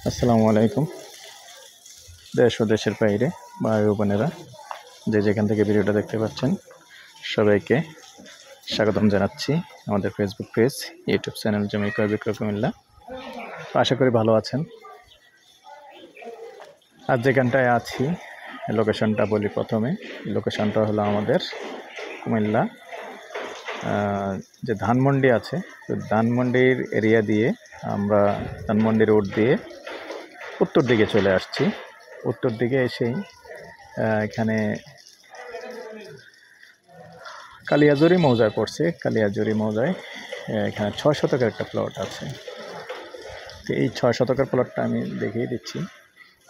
আসসালামু আলাইকুম। দেশ ও দেশের বাইরে ভাই ও বোনেরা যে যেখান থেকে ভিডিওটা দেখতে পাচ্ছেন সবাইকে স্বাগতম জানাচ্ছি আমাদের ফেসবুক পেজ, ইউটিউব চ্যানেল জমি ক্রয় বিক্রয় কুমিল্লা। আশা করি ভালো আছেন। আর যেখানটায় আছি লোকেশনটা বলি প্রথমে। লোকেশনটা হলো আমাদের কুমিল্লা যে ধানমন্ডি আছে, তো ধানমন্ডির এরিয়া দিয়ে আমরা ধানমন্ডি রোড দিয়ে উত্তর দিকে চলে আসছি। উত্তর দিকে এসেই এখানে কালিয়াজুরি মৌজায় পড়ছে। কালিয়াজুরি মৌজায় এখানে 6 শতকের একটা প্লট আছে। তো এই 6 শতকের প্লটটা আমি দেখিয়ে দিচ্ছি।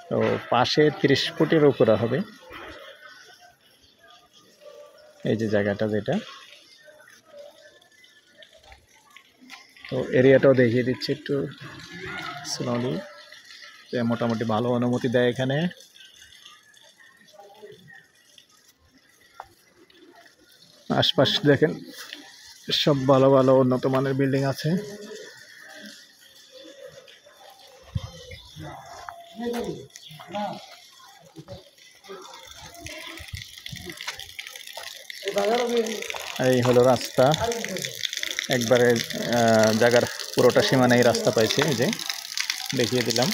তো পাশে 30 ফুটের উপরে হবে এই যে জায়গাটা, যেটা তো এরিয়াটাও দেখিয়ে দিচ্ছি একটু স্লোলি। মোটামুটি ভালো অনুমতি দেয় এখানে। আশপাশ দেখেন সব ভালো ভালো উন্নত মানের বিল্ডিং আছে। এই হলো রাস্তা, একবারে জায়গার পুরোটা সীমানায় রাস্তা পাইছে। এই যে দেখিয়ে দিলাম।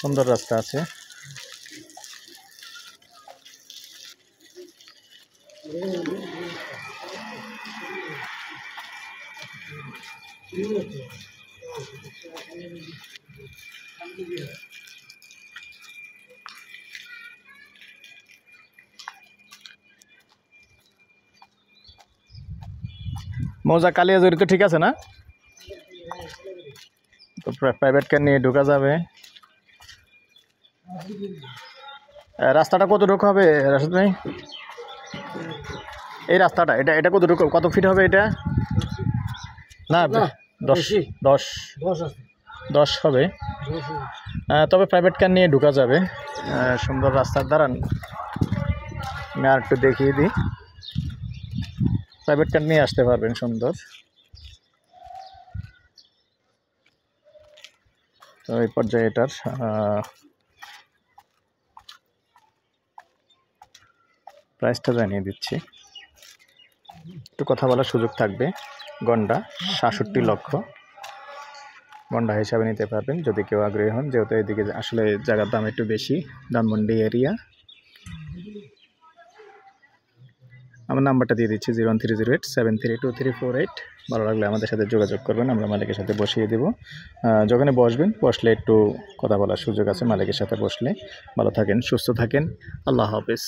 সুন্দর রাস্তা আছে। মৌজা কালিয়াজুরি তো ঠিক আছে না? তো প্রাইভেট কার নিয়ে ঢোকা যাবে। রাস্তাটা কতটুকু হবে রাশিদ ভাই? এই রাস্তাটা এটা কতটুকু, কত ফিট হবে এটা? না 10 হবে। তবে প্রাইভেট কার নিয়ে ঢোকা যাবে। সুন্দর রাস্তার দাঁড়ান আমি আর একটু দেখিয়ে দিই। প্রাইভেট কার নিয়ে আসতে পারবেন সুন্দর। তো এই পর্যায়ে এটার প্রাইসটা জানিয়ে দিচ্ছি, একটু কথা বলার সুযোগ থাকবে। গন্ডা 67 লক্ষ গন্ডা হিসাবে নিতে পারবেন যদি কেউ আগ্রহী হন, যেহেতু এদিকে আসলে জায়গার দাম একটু বেশি, ধানমন্ডি এরিয়া। আমার নাম্বারটা দিয়ে দিচ্ছি 01308732348। ভালো লাগলে আমাদের সাথে যোগাযোগ করবেন, আমরা মালিকের সাথে বসিয়ে দেব। যখন বসলে একটু কথা বলার সুযোগ আছে মালিকের সাথে বসলে। ভালো থাকেন, সুস্থ থাকেন, আল্লাহ হাফেজ।